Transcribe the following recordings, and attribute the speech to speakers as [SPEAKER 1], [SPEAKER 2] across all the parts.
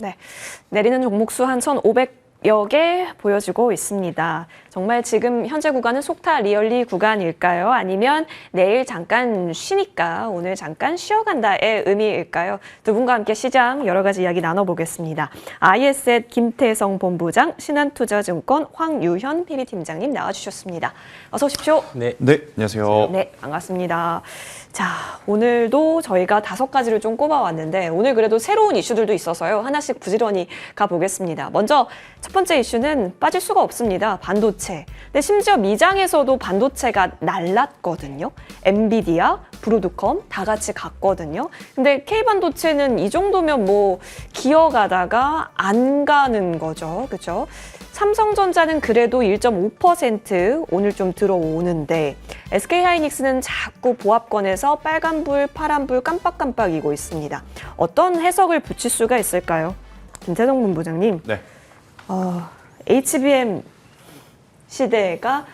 [SPEAKER 1] 네, 내리는 종목수 한 1,500여 개 보여지고 있습니다. 정말 지금 현재 구간은 속타 리얼리 구간일까요? 아니면 내일 잠깐 쉬니까 오늘 잠깐 쉬어간다의 의미일까요? 두 분과 함께 시장 여러 가지 이야기 나눠보겠습니다. IS의 김태성 본부장, 신한투자증권 황유현 PB팀장님 나와주셨습니다. 어서 오십시오.
[SPEAKER 2] 네,
[SPEAKER 3] 안녕하세요.
[SPEAKER 1] 네, 반갑습니다. 자, 오늘도 저희가 5가지를 좀 꼽아왔는데 오늘 그래도 새로운 이슈들도 있어서요. 하나씩 부지런히 가보겠습니다. 먼저 첫 번째 이슈는 빠질 수가 없습니다. 반도체. 근데 심지어 미장에서도 반도체가 날랐거든요. 엔비디아, 브로드컴 다 같이 갔거든요. 근데 K반도체는 이 정도면 뭐 기어가다가 안 가는 거죠. 그렇죠? 삼성전자는 그래도 1.5% 오늘 좀 들어오는데 SK하이닉스는 자꾸 보합권에서 빨간불, 파란불 깜빡깜빡이고 있습니다. 어떤 해석을 붙일 수가 있을까요? 김태성 본부장님.
[SPEAKER 3] 네.
[SPEAKER 1] HBM 시대가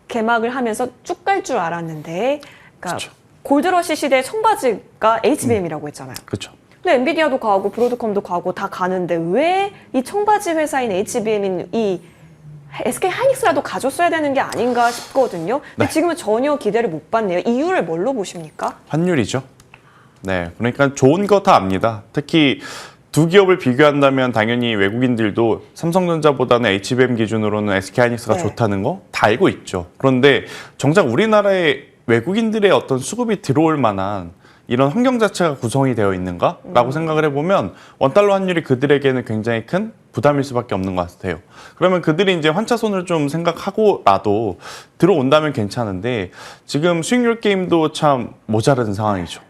[SPEAKER 1] 개막을 하면서 쭉 갈 줄 알았는데 그러니까
[SPEAKER 3] 그쵸.
[SPEAKER 1] 골드러시 시대의 청바지가 HBM이라고 했잖아요.
[SPEAKER 3] 그렇죠.
[SPEAKER 1] 근데 엔비디아도 가고 브로드컴도 가고 다 가는데 왜 이 청바지 회사인 HBM인 이 SK하이닉스라도 가줬어야 되는 게 아닌가 싶거든요. 근데
[SPEAKER 3] 네.
[SPEAKER 1] 지금은 전혀 기대를 못 받네요. 이유를 뭘로 보십니까?
[SPEAKER 3] 환율이죠. 네, 그러니까 좋은 거 다 압니다. 특히 두 기업을 비교한다면 당연히 외국인들도 삼성전자보다는 HBM 기준으로는 SK하이닉스가
[SPEAKER 1] 네.
[SPEAKER 3] 좋다는 거 다 알고 있죠. 그런데 정작 우리나라에 외국인들의 어떤 수급이 들어올 만한 이런 환경 자체가 구성이 되어 있는가라고 생각을 해보면 원달러 환율이 그들에게는 굉장히 큰 부담일 수밖에 없는 것 같아요. 그러면 그들이 이제 환차손을 좀 생각하고라도 들어온다면 괜찮은데 지금 수익률 게임도 참 모자른 상황이죠.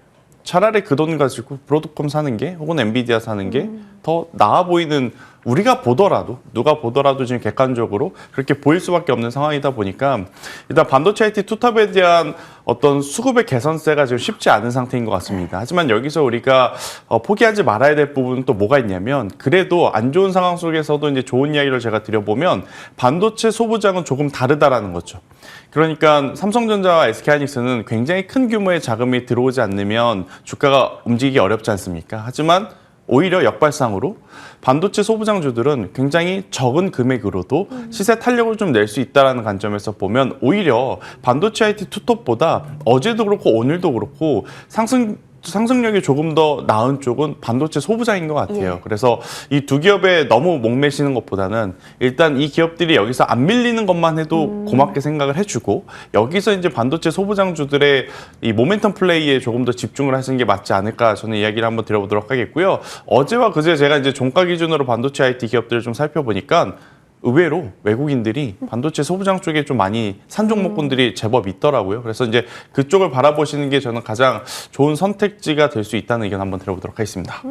[SPEAKER 3] 차라리 그 돈 가지고 브로드컴 사는 게 혹은 엔비디아 사는 게 더 나아 보이는 우리가 보더라도 누가 보더라도 지금 객관적으로 그렇게 보일 수밖에 없는 상황이다 보니까 일단 반도체 IT 투탑에 대한 어떤 수급의 개선세가 지금 쉽지 않은 상태인 것 같습니다. 하지만 여기서 우리가 포기하지 말아야 될 부분은 또 뭐가 있냐면 그래도 안 좋은 상황 속에서도 이제 좋은 이야기를 제가 드려보면 반도체 소부장은 조금 다르다라는 거죠. 그러니까 삼성전자와 SK하이닉스는 굉장히 큰 규모의 자금이 들어오지 않으면 주가가 움직이기 어렵지 않습니까? 하지만 오히려 역발상으로 반도체 소부장주들은 굉장히 적은 금액으로도 시세 탄력을 좀 낼 수 있다는 관점에서 보면 오히려 반도체 IT 투톱보다 어제도 그렇고 오늘도 그렇고 상승력이 조금 더 나은 쪽은 반도체 소부장인 것 같아요.
[SPEAKER 1] 예.
[SPEAKER 3] 그래서 이 두 기업에 너무 목매시는 것보다는 일단 이 기업들이 여기서 안 밀리는 것만 해도 고맙게 생각을 해주고 여기서 이제 반도체 소부장주들의 이 모멘텀 플레이에 조금 더 집중을 하시는 게 맞지 않을까 저는 이야기를 한번 드려보도록 하겠고요. 어제와 그제 제가 이제 종가 기준으로 반도체 IT 기업들을 좀 살펴보니까 의외로 외국인들이 반도체 소부장 쪽에 좀 많이 산 종목군들이 제법 있더라고요. 그래서 이제 그쪽을 바라보시는 게 저는 가장 좋은 선택지가 될 수 있다는 의견 한번 드려보도록 하겠습니다.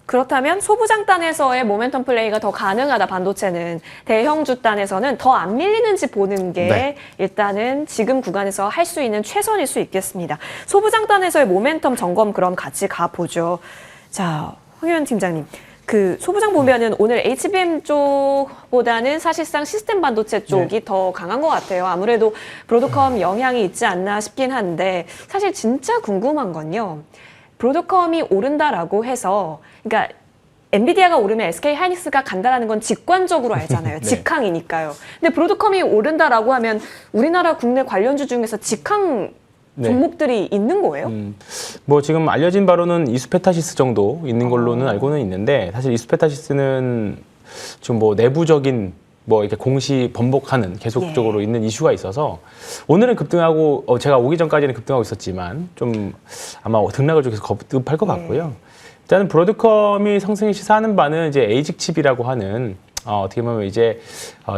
[SPEAKER 1] 그렇다면 소부장단에서의 모멘텀 플레이가 더 가능하다, 반도체는. 대형주단에서는 더 안 밀리는지 보는 게
[SPEAKER 3] 네.
[SPEAKER 1] 일단은 지금 구간에서 할 수 있는 최선일 수 있겠습니다. 소부장단에서의 모멘텀 점검 그럼 같이 가보죠. 자, 황유현 팀장님. 그 소부장 보면은 오늘 HBM 쪽보다는 사실상 시스템 반도체 쪽이 더 강한 것 같아요. 아무래도 브로드컴 영향이 있지 않나 싶긴 한데 사실 진짜 궁금한 건요. 브로드컴이 오른다라고 해서 그러니까 엔비디아가 오르면 SK하이닉스가 간다라는 건 직관적으로 알잖아요.
[SPEAKER 2] 네.
[SPEAKER 1] 직항이니까요. 근데 브로드컴이 오른다라고 하면 우리나라 국내 관련주 중에서 직항
[SPEAKER 2] 네.
[SPEAKER 1] 종목들이 있는 거예요?
[SPEAKER 2] 뭐 지금 알려진 바로는 이수페타시스 정도 있는 걸로는 알고는 있는데 사실 이수페타시스는 지금 뭐 내부적인 뭐 이렇게 공시 번복하는 계속적으로
[SPEAKER 1] 예.
[SPEAKER 2] 있는 이슈가 있어서 오늘은 급등하고 제가 오기 전까지는 급등하고 있었지만 좀 아마 등락을 좀 계속 거듭할 것 같고요. 일단은 브로드컴이 상승을 시사하는 바는 이제 에이직 칩이라고 하는 어떻게 보면 이제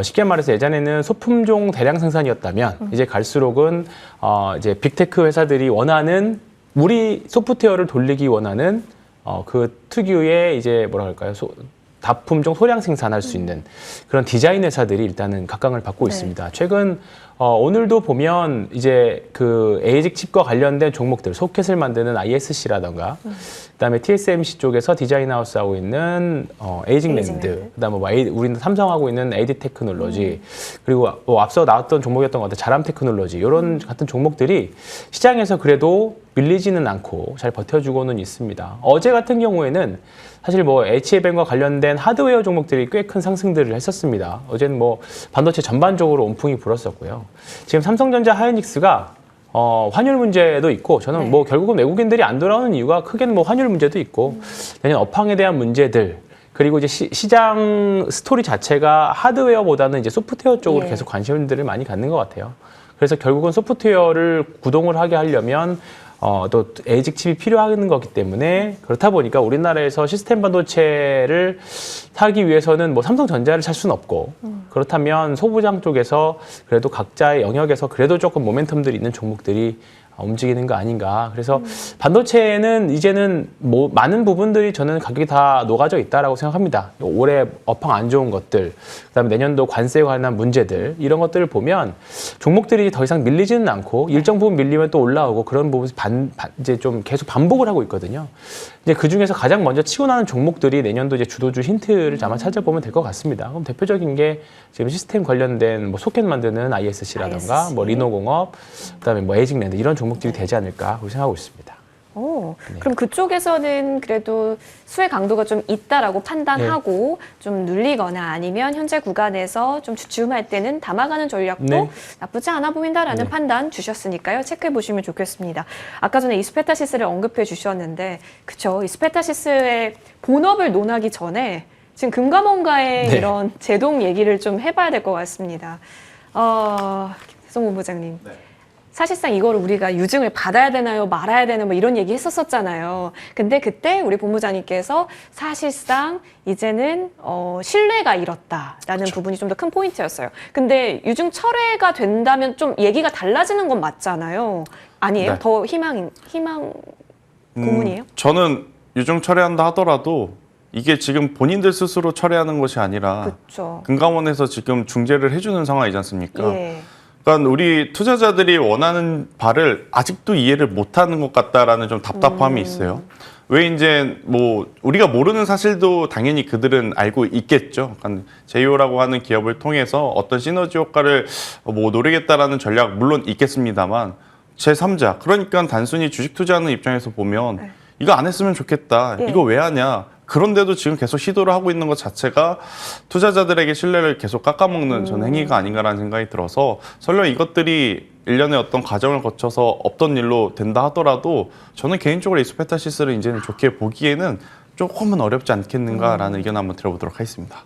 [SPEAKER 2] 쉽게 말해서 예전에는 소품종 대량 생산이었다면 이제 갈수록은 이제 빅테크 회사들이 원하는 우리 소프트웨어를 돌리기 원하는 그 특유의 이제 뭐라 할까요? 다품종 소량 생산할 수 있는 그런 디자인 회사들이 일단은 각광을 받고
[SPEAKER 1] 네.
[SPEAKER 2] 있습니다. 최근 오늘도 보면 이제 그 에이직 칩과 관련된 종목들, 소켓을 만드는 ISC라던가, 그다음에 TSMC 쪽에서 디자인하우스 하고 있는 에이직랜드, 그다음에 뭐 우리는 삼성하고 있는 AD 테크놀로지, 그리고 앞서 나왔던 종목이었던 것 같아요. 자람 테크놀로지 이런 같은 종목들이 시장에서 그래도 밀리지는 않고 잘 버텨주고는 있습니다. 어제 같은 경우에는 사실 뭐 HBM과 관련된 하드웨어 종목들이 꽤 큰 상승들을 했었습니다. 어제는 뭐 반도체 전반적으로 온풍이 불었었고요. 지금 삼성전자 하이닉스가 환율 문제도 있고, 저는 뭐 결국은 외국인들이 안 돌아오는 이유가 크게는 뭐 환율 문제도 있고, 내년 업황에 대한 문제들, 그리고 이제 시장 스토리 자체가 하드웨어보다는 이제 소프트웨어 쪽으로 계속 관심들을 많이 갖는 것 같아요. 그래서 결국은 소프트웨어를 구동을 하게 하려면 또 에이직 칩이 필요한 거기 때문에, 그렇다 보니까 우리나라에서 시스템 반도체를 사기 위해서는 뭐 삼성전자를 살 수는 없고, 그렇다면 소부장 쪽에서 그래도 각자의 영역에서 그래도 조금 모멘텀들이 있는 종목들이 움직이는 거 아닌가. 그래서 반도체는 이제는 뭐 많은 부분들이 저는 가격이 다 녹아져 있다라고 생각합니다. 올해 업황 안 좋은 것들, 그다음에 내년도 관세에 관한 문제들, 이런 것들을 보면 종목들이 더 이상 밀리지는 않고, 일정 부분 밀리면 또 올라오고, 그런 부분이 이제 좀 계속 반복을 하고 있거든요. 이제 그 중에서 가장 먼저 치고 나는 종목들이 내년도 이제 주도주 힌트를 아마 찾아보면 될 것 같습니다. 그럼 대표적인 게 지금 시스템 관련된 뭐 소켓 만드는 ISC라던가 뭐 리노공업, 그다음에 뭐 에이직랜드, 이런 종목들이 되지 않을까 생각하고 있습니다.
[SPEAKER 1] 그럼 그쪽에서는 그래도 수혜 강도가 좀 있다라고 판단하고 좀 눌리거나 아니면 현재 구간에서 좀 주춤할 때는 담아가는 전략도 나쁘지 않아 보인다라는 판단 주셨으니까요. 체크해 보시면 좋겠습니다. 아까 전에 이스페타시스를 언급해 주셨는데, 그쵸, 이스페타시스의 본업을 논하기 전에 지금 금과 뭔가의 이런 제동 얘기를 좀 해봐야 될 것 같습니다. 김태성 본부장님. 사실상 이걸 우리가 유증을 받아야 되나요, 말아야 되나요, 뭐 이런 얘기 했었잖아요. 근데 그때 우리 본부장님께서 사실상 이제는 신뢰가 잃었다라는 부분이 좀 더 큰 포인트였어요. 근데 유증 철회가 된다면 좀 얘기가 달라지는 건 맞잖아요. 아니에요? 더 희망 고문이에요?
[SPEAKER 3] 저는 유증 철회한다 하더라도 이게 지금 본인들 스스로 철회하는 것이 아니라 금감원에서 지금 중재를 해주는 상황이지 않습니까? 그러니까 우리 투자자들이 원하는 바를 아직도 이해를 못하는 것 같다라는 좀 답답함이 있어요. 왜 이제 뭐 우리가 모르는 사실도 당연히 그들은 알고 있겠죠. 그러니까 제이오라고 하는 기업을 통해서 어떤 시너지 효과를 뭐 노리겠다라는 전략 물론 있겠습니다만, 제3자, 그러니까 단순히 주식 투자하는 입장에서 보면 이거 안 했으면 좋겠다. 이거 왜 하냐. 그런데도 지금 계속 시도를 하고 있는 것 자체가 투자자들에게 신뢰를 계속 깎아먹는 전 행위가 아닌가라는 생각이 들어서, 설령 이것들이 일련의 어떤 과정을 거쳐서 없던 일로 된다 하더라도 저는 개인적으로 이스페타시스를 이제는 좋게 보기에는 조금은 어렵지 않겠는가라는 의견 한번 들어보도록 하겠습니다.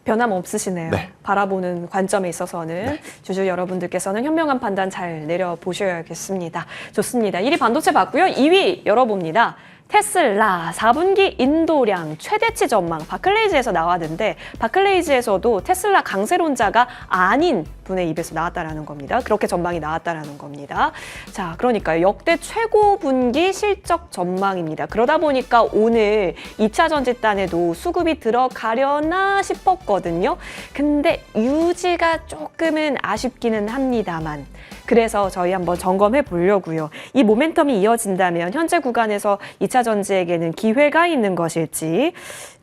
[SPEAKER 1] 변함없으시네요. 바라보는 관점에 있어서는 주주 여러분들께서는 현명한 판단 잘 내려보셔야겠습니다. 좋습니다. 1위 반도체 봤고요. 2위 열어봅니다. 테슬라 4분기 인도량 최대치 전망, 바클레이즈에서 나왔는데, 바클레이즈에서도 테슬라 강세론자가 아닌 분의 입에서 나왔다라는 겁니다. 그렇게 전망이 나왔다라는 겁니다. 자, 그러니까 역대 최고 분기 실적 전망입니다. 그러다 보니까 오늘 2차 전지단에도 수급이 들어가려나 싶었거든요. 근데 유지가 조금은 아쉽기는 합니다만, 그래서 저희 한번 점검해 보려고요. 이 모멘텀이 이어진다면 현재 구간에서 2차 전지에게는 기회가 있는 것일지.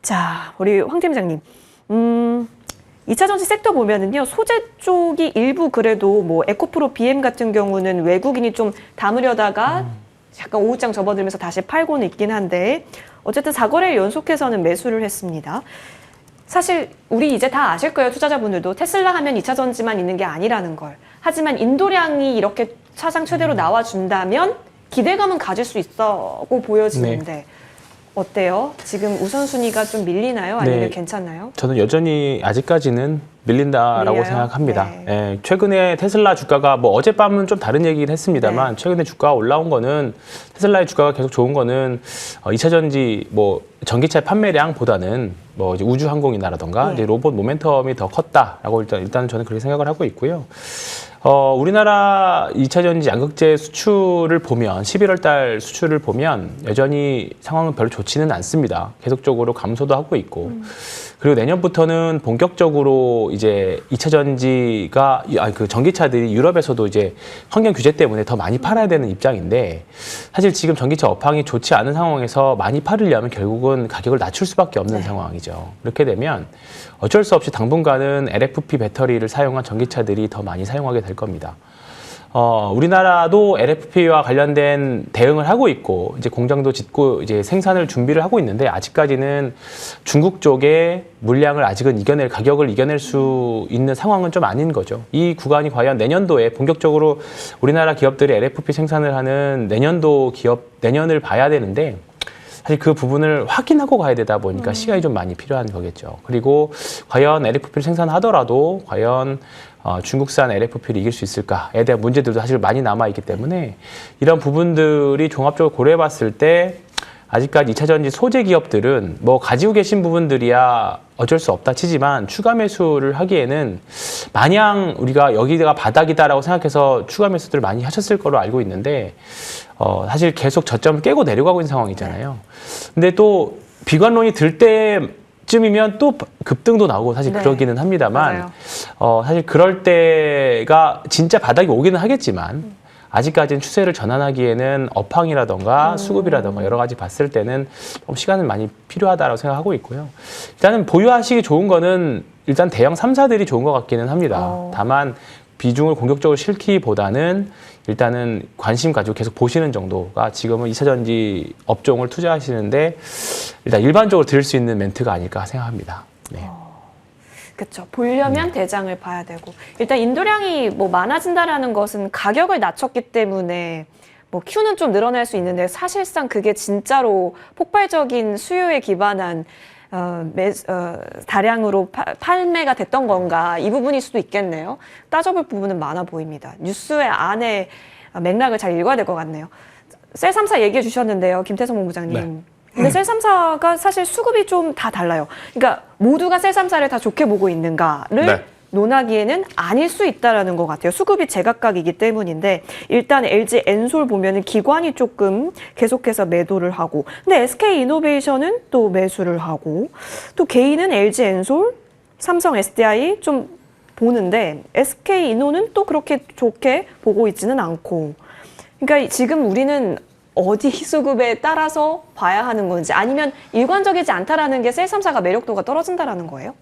[SPEAKER 1] 자, 우리 황 팀장님. 2차 전지 섹터 보면은요, 소재 쪽이 일부 그래도 뭐 에코프로 BM 같은 경우는 외국인이 좀 담으려다가 약간 오후장 접어들면서 다시 팔고는 있긴 한데, 어쨌든 4거래 연속해서는 매수를 했습니다. 사실 우리 이제 다 아실 거예요. 투자자분들도 테슬라 하면 2차 전지만 있는 게 아니라는 걸. 하지만 인도량이 이렇게 사상 최대로 나와준다면 기대감은 가질 수 있다고 보여지는데 어때요? 지금 우선순위가 좀 밀리나요? 아니면 괜찮나요?
[SPEAKER 2] 저는 여전히 아직까지는 밀린다라고
[SPEAKER 1] 밀려요?
[SPEAKER 2] 생각합니다. 최근에 테슬라 주가가 뭐 어젯밤은 좀 다른 얘기를 했습니다만, 최근에 주가가 올라온 거는, 테슬라의 주가가 계속 좋은 거는 2차 전지 뭐 전기차 판매량보다는 뭐 이제 우주항공이라던가 이제 로봇 모멘텀이 더 컸다라고 일단 저는 그렇게 생각을 하고 있고요. 우리나라 2차 전지 양극재 수출을 보면, 11월 달 수출을 보면 여전히 상황은 별로 좋지는 않습니다. 계속적으로 감소도 하고 있고. 그리고 내년부터는 본격적으로 이제 2차 전지가 그 전기차들이 유럽에서도 이제 환경 규제 때문에 더 많이 팔아야 되는 입장인데 사실 지금 전기차 업황이 좋지 않은 상황에서 많이 팔으려면 결국은 가격을 낮출 수밖에 없는 상황이죠. 그렇게 되면 어쩔 수 없이 당분간은 LFP 배터리를 사용한 전기차들이 더 많이 사용하게 될 겁니다. 우리나라도 LFP와 관련된 대응을 하고 있고 이제 공장도 짓고 이제 생산을 준비를 하고 있는데 아직까지는 중국 쪽에 물량을 아직은 가격을 이겨낼 수 있는 상황은 좀 아닌 거죠. 이 구간이 과연 내년도에 본격적으로 우리나라 기업들이 LFP 생산을 하는 내년을 봐야 되는데 사실 그 부분을 확인하고 가야 되다 보니까 시간이 좀 많이 필요한 거겠죠. 그리고 과연 LFP를 생산하더라도 과연 중국산 LFP를 이길 수 있을까에 대한 문제들도 사실 많이 남아있기 때문에 이런 부분들이 종합적으로 고려해 봤을 때 아직까지 2차 전지 소재 기업들은 뭐 가지고 계신 부분들이야 어쩔 수 없다 치지만 추가 매수를 하기에는 마냥 우리가 여기가 바닥이다라고 생각해서 추가 매수들을 많이 하셨을 거로 알고 있는데 사실 계속 저점을 깨고 내려가고 있는 상황이잖아요. 근데 또 비관론이 들 때쯤이면 또 급등도 나오고 사실 그러기는 합니다만 사실 그럴 때가 진짜 바닥이 오기는 하겠지만 아직까지는 추세를 전환하기에는 업황이라던가 수급이라던가 여러 가지 봤을 때는 좀 시간은 많이 필요하다고 생각하고 있고요. 일단은 보유하시기 좋은 거는 일단 대형 3사들이 좋은 것 같기는 합니다. 다만 비중을 공격적으로 실기보다는 일단은 관심 가지고 계속 보시는 정도가 지금은 2차 전지 업종을 투자하시는데 일단 일반적으로 들을 수 있는 멘트가 아닐까 생각합니다. 네.
[SPEAKER 1] 그렇죠. 보려면 대장을 봐야 되고 일단 인도량이 뭐 많아진다라는 것은 가격을 낮췄기 때문에 뭐 Q는 좀 늘어날 수 있는데 사실상 그게 진짜로 폭발적인 수요에 기반한 다량으로 판매가 됐던 건가 이 부분일 수도 있겠네요. 따져볼 부분은 많아 보입니다. 뉴스의 안에 맥락을 잘 읽어야 될 것 같네요. 셀 3사 얘기해 주셨는데요. 김태성 본부장님.
[SPEAKER 2] 네.
[SPEAKER 1] 근데 셀 3사가 사실 수급이 좀 다 달라요. 그러니까 모두가 셀 3사를 다 좋게 보고 있는가를 논하기에는 아닐 수 있다라는 것 같아요. 수급이 제각각이기 때문인데 일단 LG 엔솔 보면은 기관이 조금 계속해서 매도를 하고 근데 SK 이노베이션은 또 매수를 하고 또 개인은 LG 엔솔, 삼성 SDI 좀 보는데 SK 이노는 또 그렇게 좋게 보고 있지는 않고 그러니까 지금 우리는 어디 수급에 따라서 봐야 하는 건지 아니면 일관적이지 않다라는 게 셀 3사가 매력도가 떨어진다라는 거예요?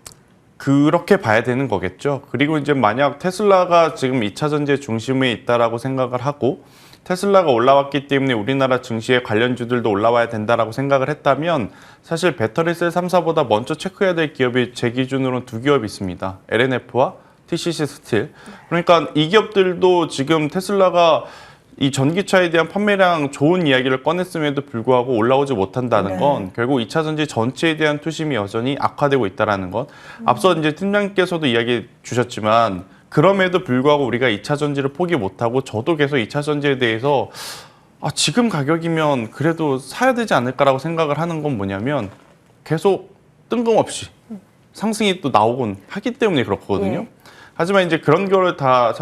[SPEAKER 3] 그렇게 봐야 되는 거겠죠. 그리고 이제 만약 테슬라가 지금 2차 전지의 중심에 있다라고 생각을 하고 테슬라가 올라왔기 때문에 우리나라 증시의 관련주들도 올라와야 된다라고 생각을 했다면 사실 배터리 셀 3사보다 먼저 체크해야 될 기업이 제 기준으로는 두 기업이 있습니다. LNF와 TCC 스틸. 그러니까 이 기업들도 지금 테슬라가 이 전기차에 대한 판매량 좋은 이야기를 꺼냈음에도 불구하고 올라오지 못한다는 건 결국 2차 전지 전체에 대한 투심이 여전히 악화되고 있다는 것. 앞서 이제 팀장님께서도 이야기 주셨지만 그럼에도 불구하고 우리가 2차 전지를 포기 못하고 저도 계속 2차 전지에 대해서 지금 가격이면 그래도 사야 되지 않을까라고 생각을 하는 건 뭐냐면 계속 뜬금없이 상승이 또 나오곤 하기 때문에 그렇거든요. 하지만 이제 그런 거를 다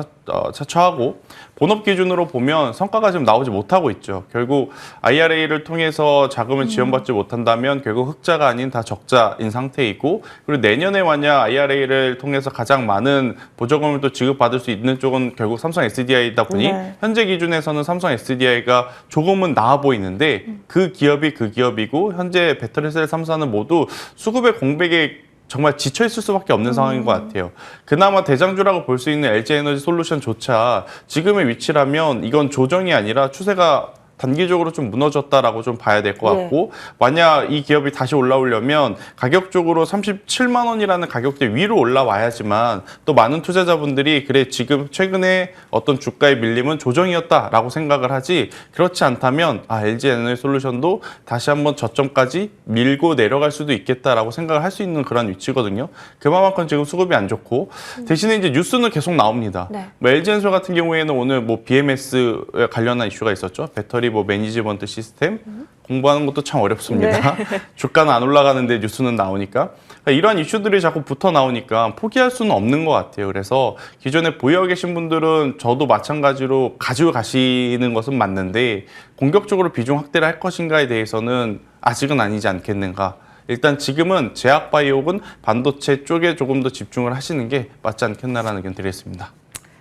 [SPEAKER 3] 차처하고 본업 기준으로 보면 성과가 지금 나오지 못하고 있죠. 결국 IRA를 통해서 자금을 지원받지 못한다면 결국 흑자가 아닌 다 적자인 상태이고 그리고 내년에 만약 IRA를 통해서 가장 많은 보조금을 또 지급받을 수 있는 쪽은 결국 삼성 SDI이다 보니 현재 기준에서는 삼성 SDI가 조금은 나아 보이는데 그 기업이 그 기업이고 현재 배터리셀 3사는 모두 수급의 공백에 정말 지쳐있을 수밖에 없는 상황인 것 같아요. 그나마 대장주라고 볼 수 있는 LG에너지 솔루션조차 지금의 위치라면 이건 조정이 아니라 추세가 단기적으로 좀 무너졌다라고 좀 봐야 될 것 같고 만약 이 기업이 다시 올라오려면 가격적으로 37만 원이라는 가격대 위로 올라와야지만 또 많은 투자자분들이 그래 지금 최근에 어떤 주가의 밀림은 조정이었다라고 생각을 하지 그렇지 않다면 LG에너지솔루션도 다시 한번 저점까지 밀고 내려갈 수도 있겠다라고 생각을 할 수 있는 그런 위치거든요. 그만큼 지금 수급이 안 좋고 대신에 이제 뉴스는 계속 나옵니다. 뭐 LG엔솔 같은 경우에는 오늘 뭐 BMS에 관련한 이슈가 있었죠. 배터리 뭐 매니지먼트 시스템 공부하는 것도 참 어렵습니다. 주가는 안 올라가는데 뉴스는 나오니까 이러한 이슈들이 자꾸 붙어 나오니까 포기할 수는 없는 것 같아요. 그래서 기존에 보유하고 계신 분들은 저도 마찬가지로 가지고 가시는 것은 맞는데 공격적으로 비중 확대를 할 것인가에 대해서는 아직은 아니지 않겠는가 일단 지금은 제약바이오 혹은 반도체 쪽에 조금 더 집중을 하시는 게 맞지 않겠나라는 의견 드리겠습니다.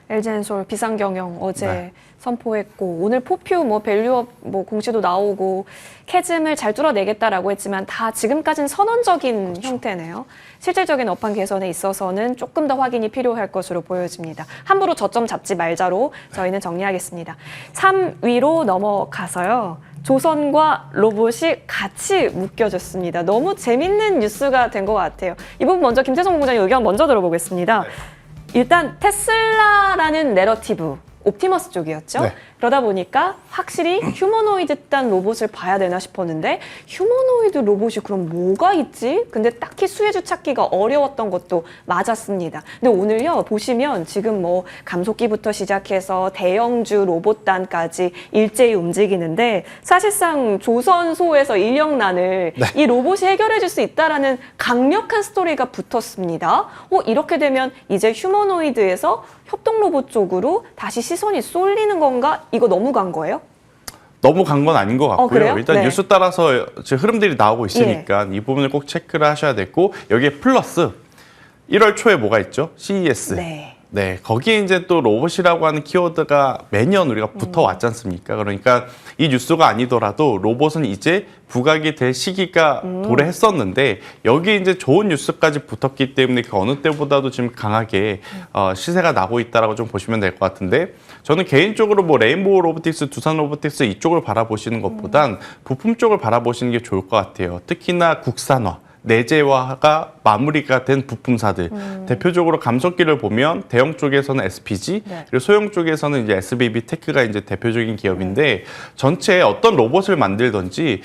[SPEAKER 1] LG엔솔 비상경영 어제
[SPEAKER 3] 네.
[SPEAKER 1] 선포했고 오늘 포퓨 뭐 밸류업 뭐 공시도 나오고 캐즘을 잘 뚫어내겠다라고 했지만 다 지금까지는 선언적인 형태네요. 실질적인 업황 개선에 있어서는 조금 더 확인이 필요할 것으로 보여집니다. 함부로 저점 잡지 말자로 저희는 정리하겠습니다. 3위로 넘어가서요. 조선과 로봇이 같이 묶여졌습니다. 너무 재밌는 뉴스가 된 것 같아요. 이 부분 먼저 김태성 본부장님 의견 먼저 들어보겠습니다. 일단 테슬라라는 내러티브, 옵티머스 쪽이었죠.
[SPEAKER 3] 네.
[SPEAKER 1] 그러다 보니까 확실히 휴머노이드단 로봇을 봐야 되나 싶었는데 휴머노이드 로봇이 그럼 뭐가 있지? 근데 딱히 수혜주 찾기가 어려웠던 것도 맞았습니다. 근데 오늘요 보시면 지금 뭐 감속기부터 시작해서 대형주 로봇단까지 일제히 움직이는데 사실상 조선소에서 인력난을 이 로봇이 해결해 줄 수 있다라는 강력한 스토리가 붙었습니다. 이렇게 되면 이제 휴머노이드에서 협동 로봇 쪽으로 다시 시선이 쏠리는 건가? 이거 너무 간 거예요?
[SPEAKER 3] 너무 간 건 아닌 것 같고요.
[SPEAKER 1] 그래요?
[SPEAKER 3] 일단
[SPEAKER 1] 네.
[SPEAKER 3] 뉴스 따라서 지금 흐름들이 나오고 있으니까 이 부분을 꼭 체크를 하셔야 됐고 여기에 플러스 1월 초에 뭐가 있죠? CES. 네, 거기에 이제 또 로봇이라고 하는 키워드가 매년 우리가 붙어왔지 않습니까? 그러니까 이 뉴스가 아니더라도 로봇은 이제 부각이 될 시기가 도래했었는데 여기에 이제 좋은 뉴스까지 붙었기 때문에 그 어느 때보다도 지금 강하게 시세가 나고 있다라고 좀 보시면 될 것 같은데 저는 개인적으로 뭐 레인보우 로보틱스, 두산 로보틱스 이쪽을 바라보시는 것보단 부품 쪽을 바라보시는 게 좋을 것 같아요. 특히나 국산화. 내재화가 마무리가 된 부품사들 대표적으로 감속기를 보면 대형 쪽에서는 SPG 그리고 소형 쪽에서는 이제 SBB 테크가 이제 대표적인 기업인데 전체에 어떤 로봇을 만들든지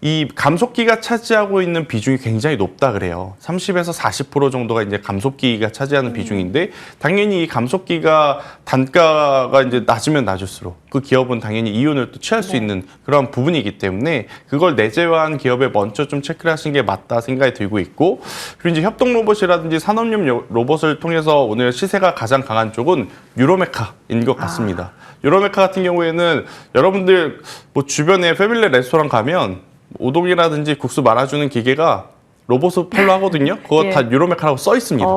[SPEAKER 3] 이 감속기가 차지하고 있는 비중이 굉장히 높다 그래요. 30에서 40% 정도가 이제 감속기가 차지하는 비중인데 당연히 이 감속기가 단가가 이제 낮으면 낮을수록 그 기업은 당연히 이윤을 또 취할 수 있는 그런 부분이기 때문에 그걸 내재화한 기업에 먼저 좀 체크를 하시는 게 맞다 생각이 들고 있고 그리고 이제 협동 로봇이라든지 산업용 로봇을 통해서 오늘 시세가 가장 강한 쪽은 유로메카인 것 같습니다. 유로메카 같은 경우에는 여러분들 뭐 주변에 패밀리 레스토랑 가면 우동이라든지 국수 말아주는 기계가 로봇을 팔로 하거든요. 그거 다 유로메카라고 써 있습니다.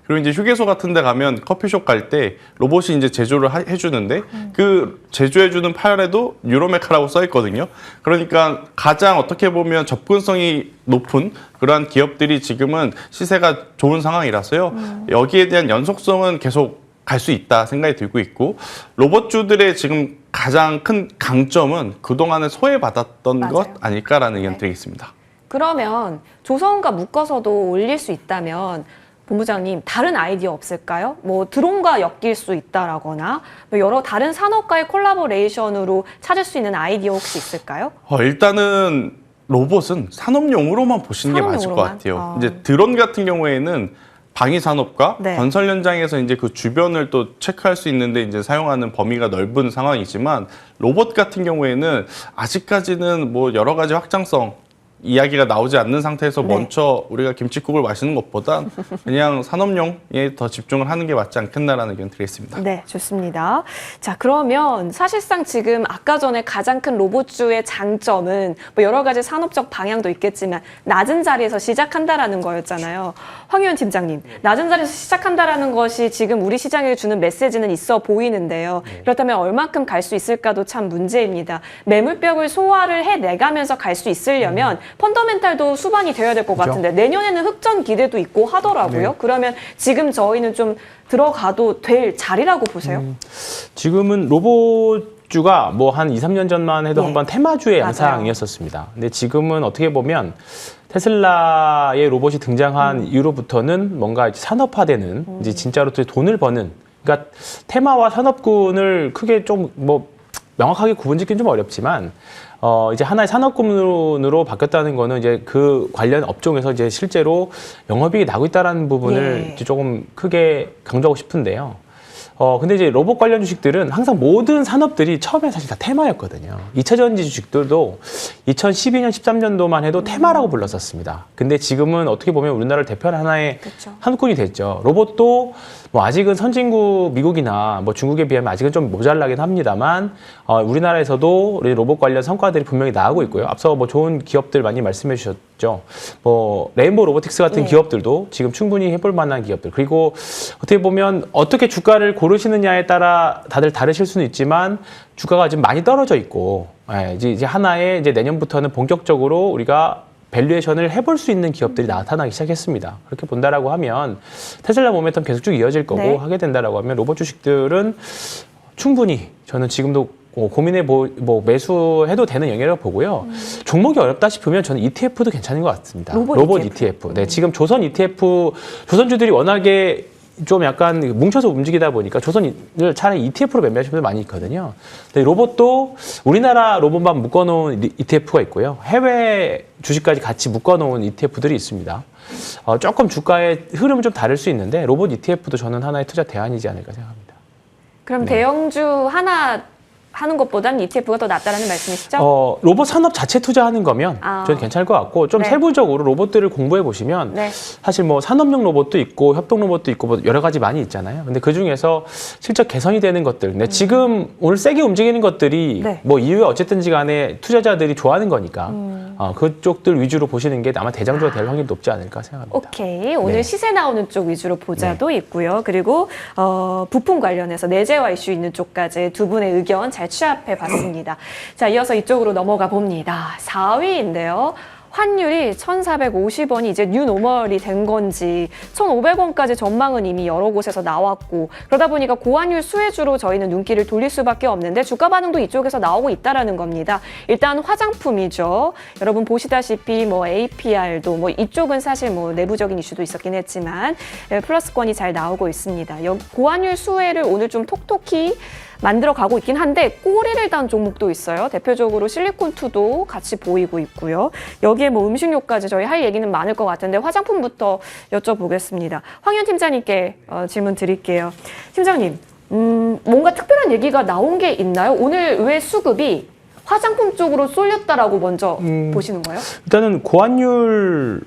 [SPEAKER 3] 그리고 이제 휴게소 같은 데 가면 커피숍 갈 때 로봇이 이제 제조를 해주는데 그 제조해주는 팔에도 유로메카라고 써 있거든요. 그러니까 가장 어떻게 보면 접근성이 높은 그러한 기업들이 지금은 시세가 좋은 상황이라서요. 여기에 대한 연속성은 계속 갈 수 있다 생각이 들고 있고 로봇주들의 지금 가장 큰 강점은 그동안에 소외받았던 것 아닐까라는 의견 드리겠습니다.
[SPEAKER 1] 그러면 조선과 묶어서도 올릴 수 있다면 본부장님 다른 아이디어 없을까요? 뭐 드론과 엮일 수 있다라거나 뭐 여러 다른 산업과의 콜라보레이션으로 찾을 수 있는 아이디어 혹시 있을까요?
[SPEAKER 3] 일단은 로봇은 산업용으로만 보시는 게 맞을 것 같아요. 이제 드론 같은 경우에는 방위 산업과 건설 현장에서 이제 그 주변을 또 체크할 수 있는데 이제 사용하는 범위가 넓은 상황이지만 로봇 같은 경우에는 아직까지는 뭐 여러 가지 확장성 이야기가 나오지 않는 상태에서 먼저 우리가 김치국을 마시는 것보다 그냥 산업용에 더 집중을 하는 게 맞지 않겠나라는 의견 드리겠습니다.
[SPEAKER 1] 네, 좋습니다. 자, 그러면 사실상 지금 아까 전에 가장 큰 로봇주의 장점은 뭐 여러 가지 산업적 방향도 있겠지만 낮은 자리에서 시작한다라는 거였잖아요. 황희원 팀장님, 낮은 자리에서 시작한다라는 것이 지금 우리 시장에 주는 메시지는 있어 보이는데요. 그렇다면 얼만큼 갈 수 있을까도 참 문제입니다. 매물벽을 소화를 해내가면서 갈 수 있으려면 펀더멘탈도 수반이 되어야 될 것 같은데 내년에는 흑전 기대도 있고 하더라고요. 그러면 지금 저희는 좀 들어가도 될 자리라고 보세요?
[SPEAKER 2] 지금은 로봇주가 뭐 한 2, 3년 전만 해도 한번 테마주의 양상이었었습니다. 근데 지금은 어떻게 보면 테슬라의 로봇이 등장한 이후로부터는 뭔가 산업화되는 이제 진짜로 돈을 버는 그러니까 테마와 산업군을 크게 좀 뭐 명확하게 구분짓기는 좀 어렵지만 이제 하나의 산업군으로 바뀌었다는 거는 이제 그 관련 업종에서 이제 실제로 영업이익이 나고 있다는 부분을 이제 조금 크게 강조하고 싶은데요. 근데 이제 로봇 관련 주식들은 항상 모든 산업들이 처음에 사실 다 테마였거든요. 2차전지 주식들도 2012년, 13년도만 해도 테마라고 불렀었습니다. 근데 지금은 어떻게 보면 우리나라를 대표하는 하나의 산업군이 됐죠. 로봇도 뭐 아직은 선진국 미국이나 뭐 중국에 비하면 아직은 좀 모자라긴 합니다만 우리나라에서도 우리 로봇 관련 성과들이 분명히 나오고 있고요. 앞서 뭐 좋은 기업들 많이 말씀해 주셨죠. 뭐 레인보우 로보틱스 같은
[SPEAKER 1] 네.
[SPEAKER 2] 기업들도 지금 충분히 해볼 만한 기업들. 그리고 어떻게 보면 어떻게 주가를 고르시느냐에 따라 다들 다르실 수는 있지만 주가가 좀 많이 떨어져 있고 이제 하나의 이제 내년부터는 본격적으로 우리가 밸류에이션을 해볼 수 있는 기업들이 나타나기 시작했습니다. 그렇게 본다라고 하면 테슬라 모멘텀 계속 쭉 이어질 거고
[SPEAKER 1] 네.
[SPEAKER 2] 하게 된다라고 하면 로봇 주식들은 충분히 저는 지금도 고민해 매수해도 되는 영역이라고 보고요. 종목이 어렵다 싶으면 저는 ETF도 괜찮은 것 같습니다.
[SPEAKER 1] 로봇
[SPEAKER 2] ETF. 네, 지금 조선 ETF 조선주들이 워낙에 좀 약간 뭉쳐서 움직이다 보니까 조선을 차라리 ETF로 매매하시는 분들 많이 있거든요. 근데 로봇도 우리나라 로봇만 묶어놓은 ETF가 있고요. 해외 주식까지 같이 묶어놓은 ETF들이 있습니다. 조금 주가의 흐름은 좀 다를 수 있는데 로봇 ETF도 저는 하나의 투자 대안이지 않을까 생각합니다.
[SPEAKER 1] 그럼
[SPEAKER 2] 네.
[SPEAKER 1] 대형주 하나 하는 것보다는 ETF가 더 낫다라는 말씀이시죠?
[SPEAKER 2] 로봇 산업 자체 투자하는 거면 저는 괜찮을 것 같고 좀
[SPEAKER 1] 네.
[SPEAKER 2] 세부적으로 로봇들을 공부해 보시면
[SPEAKER 1] 네.
[SPEAKER 2] 사실 뭐 산업용 로봇도 있고 협동 로봇도 있고 뭐 여러 가지 많이 있잖아요. 근데 그 중에서 실적 개선이 되는 것들, 근데 지금 오늘 세게 움직이는 것들이
[SPEAKER 1] 네.
[SPEAKER 2] 뭐 이후에 어쨌든지 간에 투자자들이 좋아하는 거니까 그쪽들 위주로 보시는 게 아마 대장주가 될 확률이 높지 않을까 생각합니다.
[SPEAKER 1] 오케이. 오늘
[SPEAKER 2] 네.
[SPEAKER 1] 시세 나오는 쪽 위주로 보자도 있고요. 그리고 부품 관련해서 내재화 이슈 있는 쪽까지 두 분의 의견 잘 취합해 봤습니다. 자, 이어서 이쪽으로 넘어가 봅니다. 4위인데요. 환율이 1,450원이 이제 뉴 노멀이 된 건지 1,500원까지 전망은 이미 여러 곳에서 나왔고 그러다 보니까 고환율 수혜주로 저희는 눈길을 돌릴 수밖에 없는데 주가 반응도 이쪽에서 나오고 있다라는 겁니다. 일단 화장품이죠. 여러분 보시다시피 뭐 APR도 뭐 이쪽은 사실 뭐 내부적인 이슈도 있었긴 했지만 플러스권이 잘 나오고 있습니다. 고환율 수혜를 오늘 좀 톡톡히 만들어 가고 있긴 한데 꼬리를 단 종목도 있어요. 대표적으로 실리콘2도 같이 보이고 있고요. 여기에 뭐 음식료까지 저희 할 얘기는 많을 것 같은데 화장품부터 여쭤보겠습니다. 황현 팀장님께 질문 드릴게요. 팀장님, 뭔가 특별한 얘기가 나온 게 있나요? 오늘 왜 수급이 화장품 쪽으로 쏠렸다라고 먼저 보시는 거예요?
[SPEAKER 2] 일단은 고환율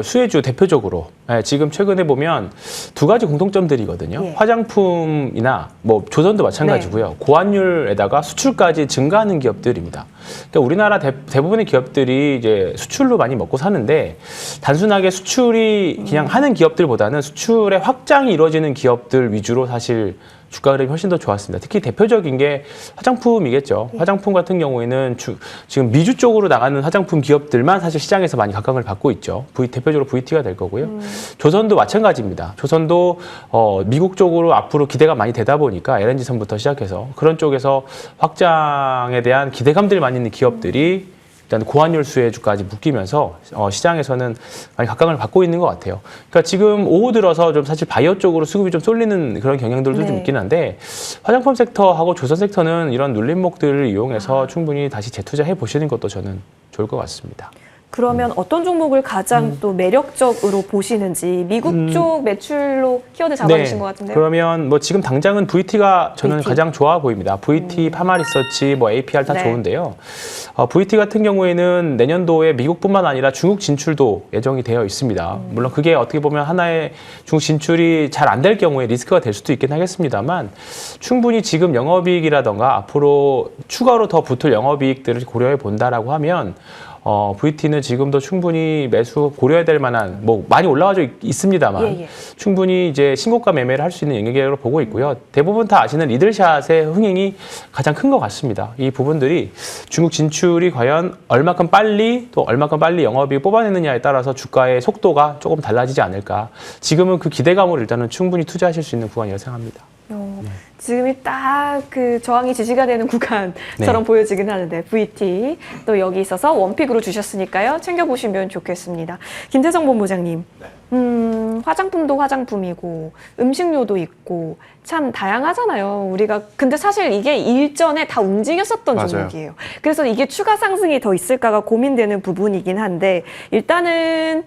[SPEAKER 2] 수혜주 대표적으로 지금 최근에 보면 두 가지 공통점들이거든요.
[SPEAKER 1] 예.
[SPEAKER 2] 화장품이나 뭐 조선도 마찬가지고요.
[SPEAKER 1] 네.
[SPEAKER 2] 고환율에다가 수출까지 증가하는 기업들입니다. 그러니까 우리나라 대부분의 기업들이 이제 수출로 많이 먹고 사는데 단순하게 수출이 그냥 하는 기업들보다는 수출의 확장이 이루어지는 기업들 위주로 사실 주가 흐름이 훨씬 더 좋았습니다. 특히 대표적인 게 화장품이겠죠. 화장품 같은 경우에는 지금 미주 쪽으로 나가는 화장품 기업들만 사실 시장에서 많이 각광을 받고 있죠. 대표적으로 VT가 될 거고요. 조선도 마찬가지입니다. 조선도 미국 쪽으로 앞으로 기대가 많이 되다 보니까 LNG선부터 시작해서 그런 쪽에서 확장에 대한 기대감들이 많이 있는 기업들이 일단 고환율 수혜주까지 묶이면서 시장에서는 많이 각광을 받고 있는 것 같아요. 그러니까 지금 오후 들어서 좀 사실 바이오 쪽으로 수급이 좀 쏠리는 그런 경향들도
[SPEAKER 1] 네.
[SPEAKER 2] 좀 있긴 한데 화장품 섹터하고 조선 섹터는 이런 눌림목들을 이용해서 충분히 다시 재투자해 보시는 것도 저는 좋을 것 같습니다.
[SPEAKER 1] 그러면 어떤 종목을 가장 또 매력적으로 보시는지 미국 쪽 매출로 키워드 잡아주신 것 같은데요.
[SPEAKER 2] 그러면 뭐 지금 당장은 VT가 저는
[SPEAKER 1] VT.
[SPEAKER 2] 가장 좋아 보입니다. VT, 파마리서치, 뭐 APR 다
[SPEAKER 1] 네.
[SPEAKER 2] 좋은데요. VT 같은 경우에는 내년도에 미국뿐만 아니라 중국 진출도 예정이 되어 있습니다. 물론 그게 어떻게 보면 하나의 중국 진출이 잘 안 될 경우에 리스크가 될 수도 있긴 하겠습니다만 충분히 지금 영업이익이라던가 앞으로 추가로 더 붙을 영업이익들을 고려해 본다라고 하면 VT는 지금도 충분히 매수 고려해야 될 만한 뭐 많이 올라가져 있습니다만
[SPEAKER 1] 예.
[SPEAKER 2] 충분히 이제 신고가 매매를 할 수 있는 영역이라고 보고 있고요. 대부분 다 아시는 리들샷의 흥행이 가장 큰 것 같습니다. 이 부분들이 중국 진출이 과연 얼마큼 빨리 또 얼마큼 빨리 영업이익을 뽑아내느냐에 따라서 주가의 속도가 조금 달라지지 않을까. 지금은 그 기대감으로 일단은 충분히 투자하실 수 있는 구간이라고 생각합니다.
[SPEAKER 1] 지금이 딱 그 저항이 지지가 되는 구간처럼 보여지긴 하는데 VT 또 여기 있어서 원픽으로 주셨으니까요. 챙겨보시면 좋겠습니다. 김태성 본부장님, 화장품도 화장품이고 음식료도 있고 참 다양하잖아요. 우리가 근데 사실 이게 일전에 다 움직였었던
[SPEAKER 3] 맞아요.
[SPEAKER 1] 종목이에요. 그래서 이게 추가 상승이 더 있을까가 고민되는 부분이긴 한데 일단은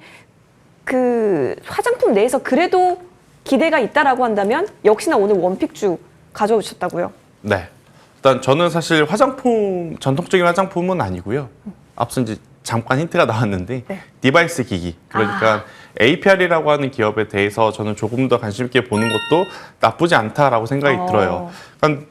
[SPEAKER 1] 그 화장품 내에서 그래도 기대가 있다라고 한다면 역시나 오늘 원픽주 가져오셨다고요?
[SPEAKER 3] 네. 일단 저는 사실 화장품, 전통적인 화장품은 아니고요. 앞서 이제 잠깐 힌트가 나왔는데
[SPEAKER 1] 네.
[SPEAKER 3] 디바이스 기기, 그러니까 APR이라고 하는 기업에 대해서 저는 조금 더 관심 있게 보는 것도 나쁘지 않다라고 생각이 들어요. 그러니까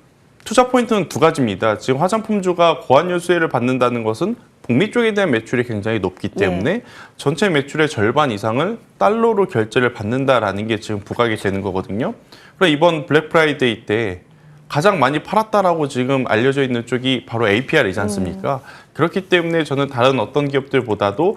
[SPEAKER 3] 투자 포인트는 두 가지입니다. 지금 화장품주가 고환율 수혜를 받는다는 것은 북미 쪽에 대한 매출이 굉장히 높기 때문에 전체 매출의 절반 이상을 달러로 결제를 받는다라는 게 지금 부각이 되는 거거든요. 그래서 이번 블랙 프라이데이 때 가장 많이 팔았다라고 지금 알려져 있는 쪽이 바로 APR이지 않습니까? 그렇기 때문에 저는 다른 어떤 기업들보다도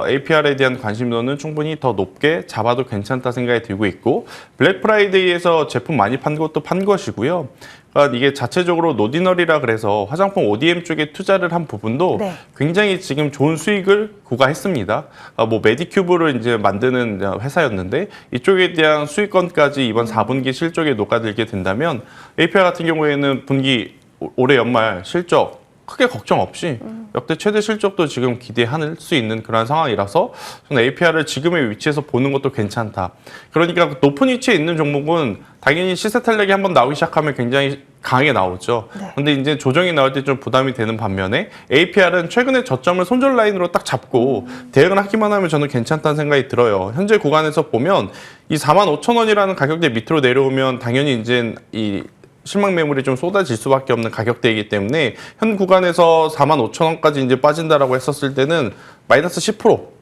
[SPEAKER 3] APR에 대한 관심도는 충분히 더 높게 잡아도 괜찮다 생각이 들고 있고, 블랙 프라이데이에서 제품 많이 판 것도 판 것이고요. 그러니까 이게 자체적으로 노디널이라 그래서 화장품 ODM 쪽에 투자를 한 부분도
[SPEAKER 1] 네.
[SPEAKER 3] 굉장히 지금 좋은 수익을 구가했습니다. 뭐 메디큐브를 이제 만드는 회사였는데 이쪽에 대한 수익권까지 이번 4분기 실적에 녹아들게 된다면 APR 같은 경우에는 분기 올해 연말 실적 크게 걱정 없이 역대 최대 실적도 지금 기대할 수 있는 그런 상황이라서 저는 APR을 지금의 위치에서 보는 것도 괜찮다. 그러니까 높은 위치에 있는 종목은 당연히 시세 탄력이 한번 나오기 시작하면 굉장히 강하게 나오죠. 근데 이제 조정이 나올 때 좀 부담이 되는 반면에 APR은 최근에 저점을 손절 라인으로 딱 잡고 대응을 하기만 하면 저는 괜찮다는 생각이 들어요. 현재 구간에서 보면 이 45,000원이라는 가격대 밑으로 내려오면 당연히 이제 이 실망 매물이 좀 쏟아질 수밖에 없는 가격대이기 때문에 현 구간에서 45,000원까지 이제 빠진다라고 했었을 때는 마이너스 10%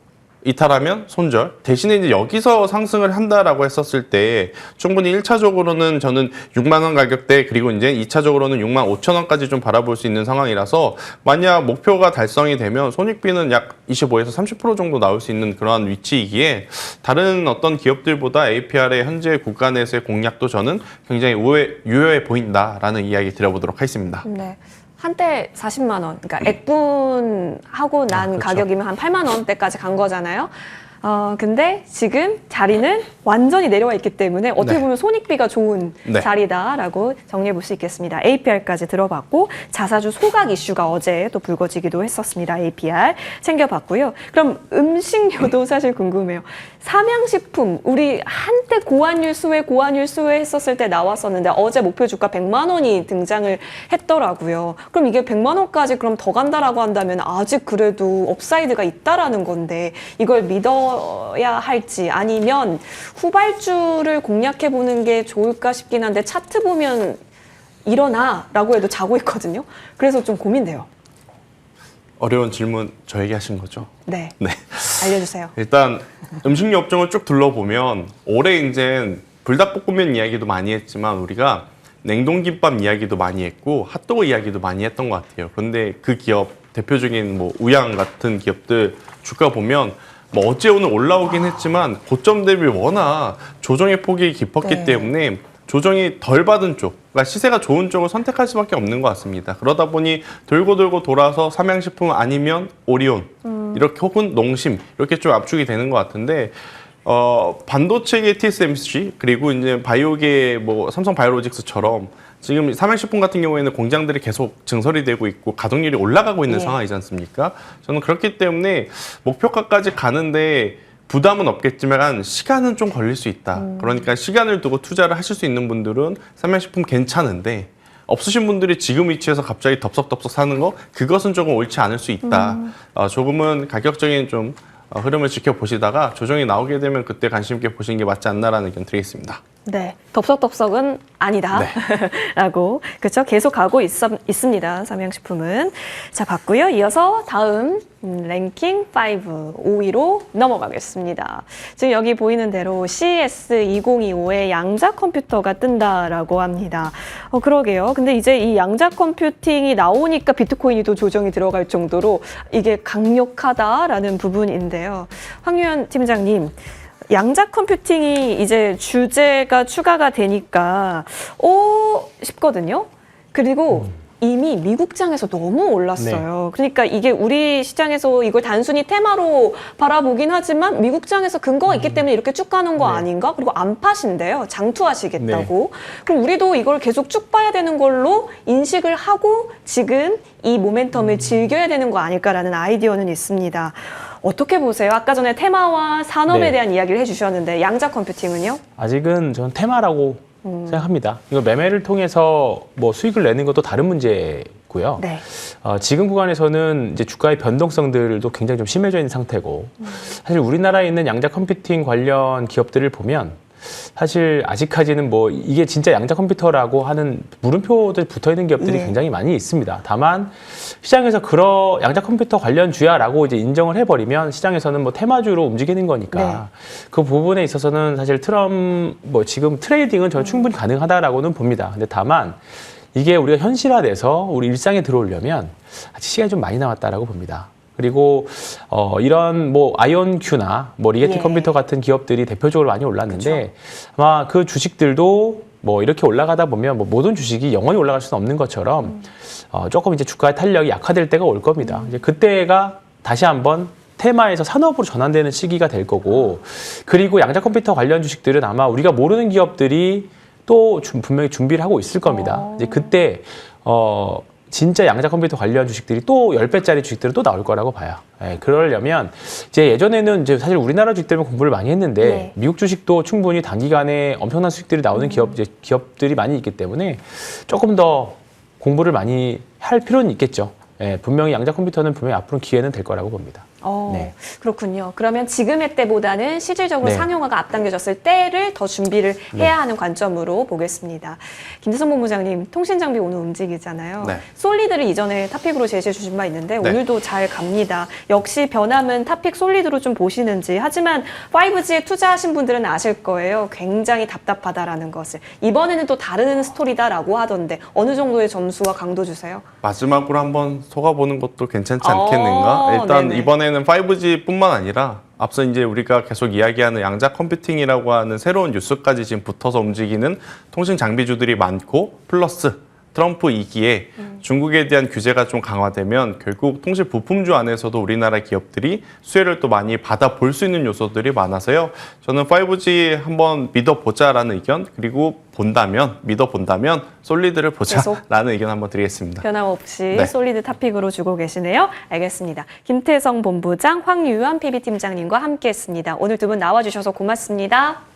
[SPEAKER 3] 이탈하면 손절. 대신에 이제 여기서 상승을 한다라고 했었을 때 충분히 1차적으로는 저는 6만 원 가격대, 그리고 이제 2차적으로는 6만 5천 원까지 좀 바라볼 수 있는 상황이라서 만약 목표가 달성이 되면 손익비는 약 25에서 30% 정도 나올 수 있는 그러한 위치이기에 다른 어떤 기업들보다 APR의 현재 구간에서의 공략도 저는 굉장히 유효해 보인다라는 이야기 드려보도록 하겠습니다.
[SPEAKER 1] 네. 한때 40만 원, 그러니까 액분하고 난
[SPEAKER 3] 그렇죠.
[SPEAKER 1] 가격이면 한 8만 원대까지 간 거잖아요. 근데 지금 자리는 완전히 내려와 있기 때문에 어떻게
[SPEAKER 3] 네.
[SPEAKER 1] 보면 손익비가 좋은
[SPEAKER 3] 네.
[SPEAKER 1] 자리다라고 정리해 볼 수 있겠습니다. APR까지 들어봤고, 자사주 소각 이슈가 어제 또 불거지기도 했었습니다. APR 챙겨봤고요. 그럼 음식료도 사실 궁금해요. 삼양식품, 우리 한때 고환율 수혜 했었을 때 나왔었는데 어제 목표 주가 100만 원이 등장을 했더라고요. 그럼 이게 100만 원까지 그럼 더 간다라고 한다면 아직 그래도 업사이드가 있다라는 건데 이걸 믿어야 할지 아니면 후발주를 공략해 보는 게 좋을까 싶긴 한데 차트 보면 일어나라고 해도 자고 있거든요. 그래서 좀 고민돼요.
[SPEAKER 3] 어려운 질문 저에게 하신 거죠?
[SPEAKER 1] 네.
[SPEAKER 3] 네.
[SPEAKER 1] 알려주세요.
[SPEAKER 3] 일단 음식료 업종을 쭉 둘러보면 올해 이제 불닭볶음면 이야기도 많이 했지만 우리가 냉동김밥 이야기도 많이 했고 핫도그 이야기도 많이 했던 것 같아요. 그런데 그 기업 대표적인 뭐 우양 같은 기업들 주가 보면 뭐 어제 오늘 올라오긴 했지만 고점 대비 워낙 조정의 폭이 깊었기
[SPEAKER 1] 네.
[SPEAKER 3] 때문에 조정이 덜 받은 쪽, 그러니까 시세가 좋은 쪽을 선택할 수밖에 없는 것 같습니다. 그러다 보니 돌고 돌아서 삼양식품 아니면 오리온 이렇게 혹은 농심 이렇게 좀 압축이 되는 것 같은데 반도체계 TSMC 그리고 이제 바이오계 뭐 삼성 바이오로직스처럼 지금 삼양식품 같은 경우에는 공장들이 계속 증설이 되고 있고 가동률이 올라가고 있는
[SPEAKER 1] 예.
[SPEAKER 3] 상황이지 않습니까? 저는 그렇기 때문에 목표가까지 가는데 부담은 없겠지만 시간은 좀 걸릴 수 있다. 그러니까 시간을 두고 투자를 하실 수 있는 분들은 삼양식품 괜찮은데 없으신 분들이 지금 위치에서 갑자기 덥석덥석 사는 거 그것은 조금 옳지 않을 수 있다. 조금은 가격적인 좀 흐름을 지켜보시다가 조정이 나오게 되면 그때 관심 있게 보시는 게 맞지 않나라는 의견 드리겠습니다.
[SPEAKER 1] 네, 덥석덥석은 아니다.
[SPEAKER 3] 네.
[SPEAKER 1] 라고, 그렇죠. 계속 가고 있습니다. 삼양식품은. 자, 봤고요. 이어서 다음 랭킹 5, 5위로 넘어가겠습니다. 지금 여기 보이는 대로 CS2025의 양자 컴퓨터가 뜬다라고 합니다. 그러게요. 근데 이제 이 양자 컴퓨팅이 나오니까 비트코인이 또 조정이 들어갈 정도로 이게 강력하다라는 부분인데요. 황유연 팀장님, 양자 컴퓨팅이 이제 주제가 추가가 되니까 싶거든요. 그리고 이미 미국장에서 너무 올랐어요. 그러니까 이게 우리 시장에서 이걸 단순히 테마로 바라보긴 하지만 미국장에서 근거가 있기 때문에 이렇게 쭉 가는 거 아닌가? 그리고 안 파신대요. 장투하시겠다고. 그럼 우리도 이걸 계속 쭉 봐야 되는 걸로 인식을 하고 지금 이 모멘텀을 즐겨야 되는 거 아닐까라는 아이디어는 있습니다. 어떻게 보세요? 아까 전에 테마와 산업에
[SPEAKER 2] 네.
[SPEAKER 1] 대한 이야기를 해주셨는데 양자 컴퓨팅은요?
[SPEAKER 2] 아직은 저는 테마라고 생각합니다. 이거 매매를 통해서 뭐 수익을 내는 것도 다른 문제일 있고요.
[SPEAKER 1] 네.
[SPEAKER 2] 지금 구간에서는 이제 주가의 변동성들도 굉장히 좀 심해져 있는 상태고 사실 우리나라에 있는 양자 컴퓨팅 관련 기업들을 보면 사실 아직까지는 뭐 이게 진짜 양자 컴퓨터라고 하는 물음표들 붙어 있는 기업들이
[SPEAKER 1] 예.
[SPEAKER 2] 굉장히 많이 있습니다. 다만 시장에서 양자 컴퓨터 관련주야라고 이제 인정을 해버리면 시장에서는 뭐 테마주로 움직이는 거니까
[SPEAKER 1] 네.
[SPEAKER 2] 그 부분에 있어서는 사실 뭐 지금 트레이딩은 저는 충분히 가능하다라고는 봅니다. 근데 다만 이게 우리가 현실화돼서 우리 일상에 들어오려면 아직 시간이 좀 많이 남았다라고 봅니다. 그리고 이런 뭐 아이온큐나 뭐 리게티
[SPEAKER 1] 예.
[SPEAKER 2] 컴퓨터 같은 기업들이 대표적으로 많이 올랐는데 아마 그 주식들도 뭐 이렇게 올라가다 보면 뭐 모든 주식이 영원히 올라갈 수는 없는 것처럼 조금 이제 주가의 탄력이 약화될 때가 올 겁니다. 이제 그때가 다시 한번 테마에서 산업으로 전환되는 시기가 될 거고 그리고 양자 컴퓨터 관련 주식들은 아마 우리가 모르는 기업들이 또 분명히 준비를 하고 있을 겁니다. 이제 그때 진짜 양자 컴퓨터 관련 주식들이 또 10배짜리 주식들은 또 나올 거라고 봐요. 예, 그러려면 이제 예전에는 이제 사실 우리나라 주식 때문에 공부를 많이 했는데
[SPEAKER 1] 네.
[SPEAKER 2] 미국 주식도 충분히 단기간에 엄청난 수익들이 나오는 기업들이 많이 있기 때문에 조금 더 공부를 많이 할 필요는 있겠죠. 예, 분명히 양자 컴퓨터는 분명히 앞으로 기회는 될 거라고 봅니다. 네.
[SPEAKER 1] 그렇군요. 그러면 지금의 때보다는 실질적으로
[SPEAKER 2] 네.
[SPEAKER 1] 상용화가 앞당겨졌을 때를 더 준비를 해야 하는 관점으로 보겠습니다. 김대성 본부장님, 통신장비 오늘 움직이잖아요.
[SPEAKER 3] 네.
[SPEAKER 1] 솔리드를 이전에 탑픽으로 제시해 주신 바 있는데
[SPEAKER 3] 네.
[SPEAKER 1] 오늘도 잘 갑니다. 역시 변함은 탑픽 솔리드로 좀 보시는지. 하지만 5G에 투자하신 분들은 아실 거예요. 굉장히 답답하다라는 것을. 이번에는 또 다른 스토리다라고 하던데 어느 정도의 점수와 강도 주세요?
[SPEAKER 3] 마지막으로 한번 속아보는 것도 괜찮지 않겠는가? 일단
[SPEAKER 1] 네네.
[SPEAKER 3] 이번에는 5G뿐만 아니라 앞서 이제 우리가 계속 이야기하는 양자 컴퓨팅이라고 하는 새로운 뉴스까지 지금 붙어서 움직이는 통신 장비주들이 많고 플러스 트럼프 2기에 중국에 대한 규제가 좀 강화되면 결국 통신 부품주 안에서도 우리나라 기업들이 수혜를 또 많이 받아볼 수 있는 요소들이 많아서요. 저는 5G 한번 믿어보자라는 의견 그리고 믿어본다면 솔리드를 보자라는 의견 한번 드리겠습니다.
[SPEAKER 1] 변함없이
[SPEAKER 3] 네.
[SPEAKER 1] 솔리드 탑픽으로 주고 계시네요. 알겠습니다. 김태성 본부장, 황유한 PB팀장님과 함께했습니다. 오늘 두 분 나와주셔서 고맙습니다.